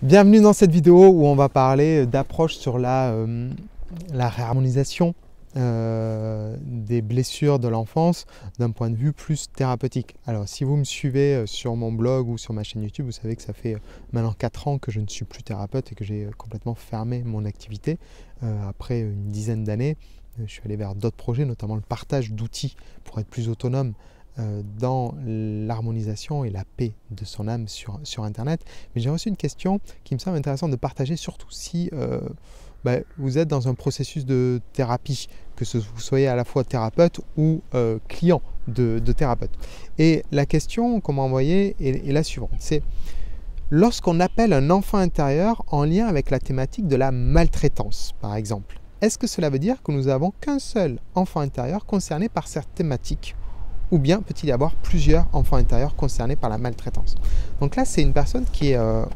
Bienvenue dans cette vidéo où on va parler d'approche sur la réharmonisation des blessures de l'enfance d'un point de vue plus thérapeutique. Alors si vous me suivez sur mon blog ou sur ma chaîne YouTube, vous savez que ça fait maintenant 4 ans que je ne suis plus thérapeute et que j'ai complètement fermé mon activité. Après une dizaine d'années, je suis allé vers d'autres projets, notamment le partage d'outils pour être plus autonome dans l'harmonisation et la paix de son âme sur Internet. Mais j'ai reçu une question qui me semble intéressante de partager, surtout si vous êtes dans un processus de thérapie, que vous soyez à la fois thérapeute ou client de thérapeute. Et la question qu'on m'a envoyée est la suivante, c'est lorsqu'on appelle un enfant intérieur en lien avec la thématique de la maltraitance, par exemple, est-ce que cela veut dire que nous n'avons qu'un seul enfant intérieur concerné par cette thématique ? Ou bien peut-il y avoir plusieurs enfants intérieurs concernés par la maltraitance? Donc là, c'est une personne qui est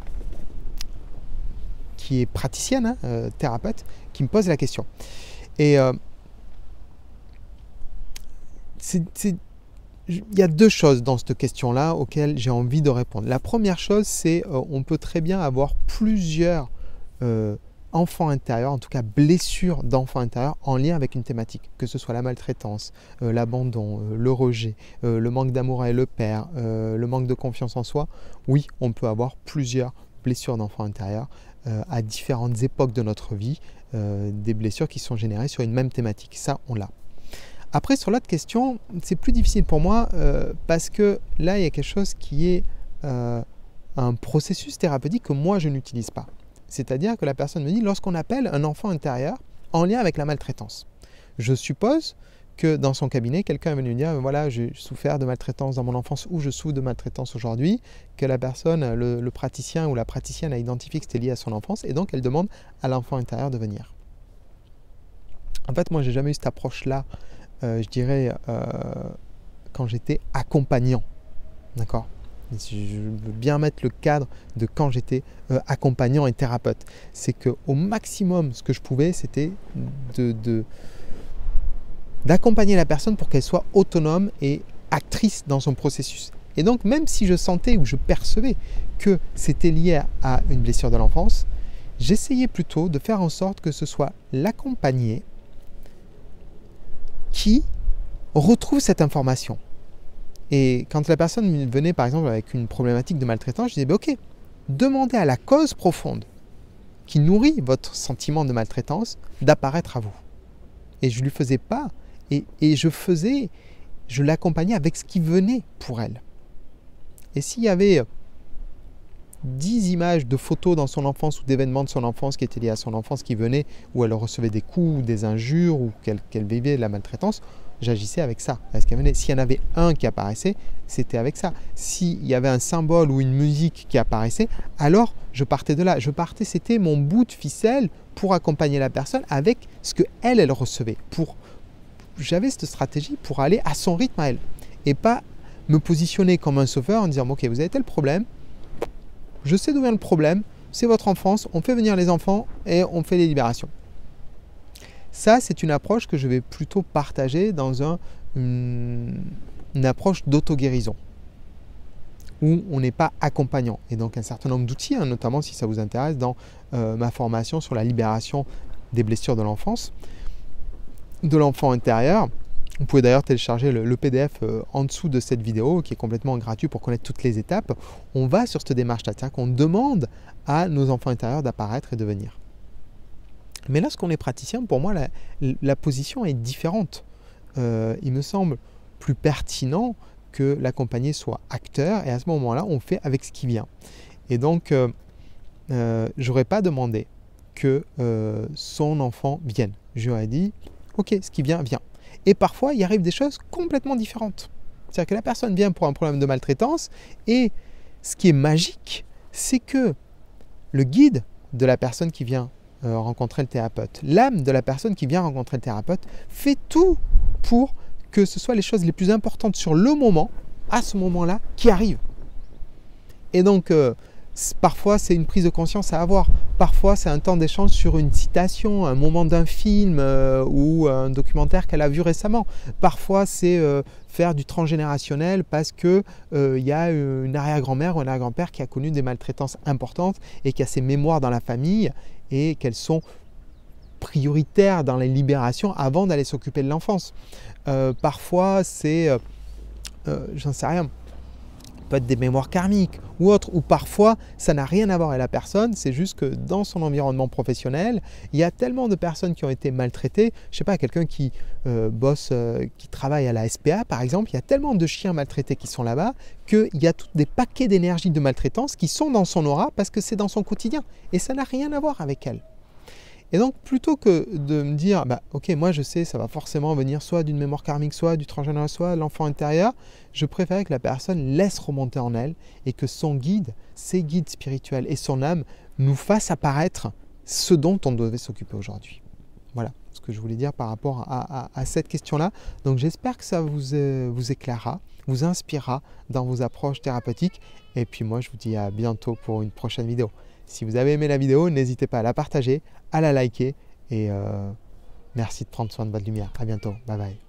praticienne, thérapeute, qui me pose la question. Et il y a deux choses dans cette question-là auxquelles j'ai envie de répondre. La première chose, c'est on peut très bien avoir plusieurs enfants intérieurs, en tout cas blessures d'enfants intérieurs en lien avec une thématique, que ce soit la maltraitance, l'abandon, le rejet, le manque d'amour avec le père, le manque de confiance en soi. Oui, on peut avoir plusieurs blessures d'enfants intérieurs à différentes époques de notre vie, des blessures qui sont générées sur une même thématique. Ça, on l'a. Après, sur l'autre question, c'est plus difficile pour moi parce que là, il y a quelque chose qui est un processus thérapeutique que moi, je n'utilise pas. C'est-à-dire que la personne me dit, lorsqu'on appelle un enfant intérieur en lien avec la maltraitance, je suppose que dans son cabinet, quelqu'un est venu dire, voilà, j'ai souffert de maltraitance dans mon enfance ou je souffre de maltraitance aujourd'hui, que la personne, le praticien ou la praticienne a identifié que c'était lié à son enfance et donc elle demande à l'enfant intérieur de venir. En fait, moi, j'ai jamais eu cette approche-là, je dirais, quand j'étais accompagnant, d'accord ? Je veux bien mettre le cadre de quand j'étais accompagnant et thérapeute. C'est qu'au maximum, ce que je pouvais, c'était d'accompagner la personne pour qu'elle soit autonome et actrice dans son processus. Et donc, même si je sentais ou je percevais que c'était lié à une blessure de l'enfance, j'essayais plutôt de faire en sorte que ce soit l'accompagné qui retrouve cette information. Et quand la personne venait par exemple avec une problématique de maltraitance, je disais, ok, demandez à la cause profonde qui nourrit votre sentiment de maltraitance d'apparaître à vous. Et je ne lui faisais pas, et je l'accompagnais avec ce qui venait pour elle. Et s'il y avait 10 images de photos dans son enfance ou d'événements de son enfance qui étaient liés à son enfance qui venaient, où elle recevait des coups, des injures, ou qu'elle vivait de la maltraitance, j'agissais avec ça. S'il y en avait un qui apparaissait, c'était avec ça. S'il y avait un symbole ou une musique qui apparaissait, alors je partais de là. C'était mon bout de ficelle pour accompagner la personne avec ce qu'elle recevait. J'avais cette stratégie pour aller à son rythme à elle. Et pas me positionner comme un sauveur en disant, ok, vous avez tel problème, je sais d'où vient le problème, c'est votre enfance, on fait venir les enfants et on fait les libérations. Ça, c'est une approche que je vais plutôt partager dans une approche d'auto-guérison, où on n'est pas accompagnant. Et donc un certain nombre d'outils, notamment si ça vous intéresse, dans ma formation sur la libération des blessures de l'enfance, de l'enfant intérieur. Vous pouvez d'ailleurs télécharger le PDF en dessous de cette vidéo qui est complètement gratuit pour connaître toutes les étapes. On va sur cette démarche-là, c'est-à-dire qu'on demande à nos enfants intérieurs d'apparaître et de venir. Mais lorsqu'on est praticien, pour moi, la position est différente. Il me semble plus pertinent que l'accompagné soit acteur et à ce moment-là, on fait avec ce qui vient. Et donc, je n'aurais pas demandé que son enfant vienne. Je lui ai dit, ok, ce qui vient, vient. Et parfois, il arrive des choses complètement différentes. C'est-à-dire que la personne vient pour un problème de maltraitance et ce qui est magique, c'est que le guide de la personne qui vient rencontrer le thérapeute, l'âme de la personne qui vient rencontrer le thérapeute, fait tout pour que ce soit les choses les plus importantes sur le moment, à ce moment-là, qui arrivent. Et donc, parfois, c'est une prise de conscience à avoir. Parfois, c'est un temps d'échange sur une citation, un moment d'un film ou un documentaire qu'elle a vu récemment. Parfois, c'est faire du transgénérationnel parce que y a une arrière-grand-mère ou un arrière-grand-père qui a connu des maltraitances importantes et qui a ses mémoires dans la famille et qu'elles sont prioritaires dans les libérations avant d'aller s'occuper de l'enfance. Parfois, c'est, j'en sais rien, peut être des mémoires karmiques ou autres, ou parfois ça n'a rien à voir avec la personne, c'est juste que dans son environnement professionnel, il y a tellement de personnes qui ont été maltraitées. Je ne sais pas, quelqu'un qui bosse, qui travaille à la SPA par exemple, il y a tellement de chiens maltraités qui sont là-bas qu'il y a tous des paquets d'énergie de maltraitance qui sont dans son aura parce que c'est dans son quotidien et ça n'a rien à voir avec elle. Et donc, plutôt que de me dire, bah, ok, moi je sais, ça va forcément venir soit d'une mémoire karmique, soit du transgénérationnel, soit de l'enfant intérieur, je préférais que la personne laisse remonter en elle et que son guide, ses guides spirituels et son âme nous fassent apparaître ce dont on devait s'occuper aujourd'hui. Voilà ce que je voulais dire par rapport à cette question-là. Donc, j'espère que ça vous éclairera, vous inspirera dans vos approches thérapeutiques. Et puis moi, je vous dis à bientôt pour une prochaine vidéo. Si vous avez aimé la vidéo, n'hésitez pas à la partager, à la liker et merci de prendre soin de votre lumière. À bientôt. Bye bye.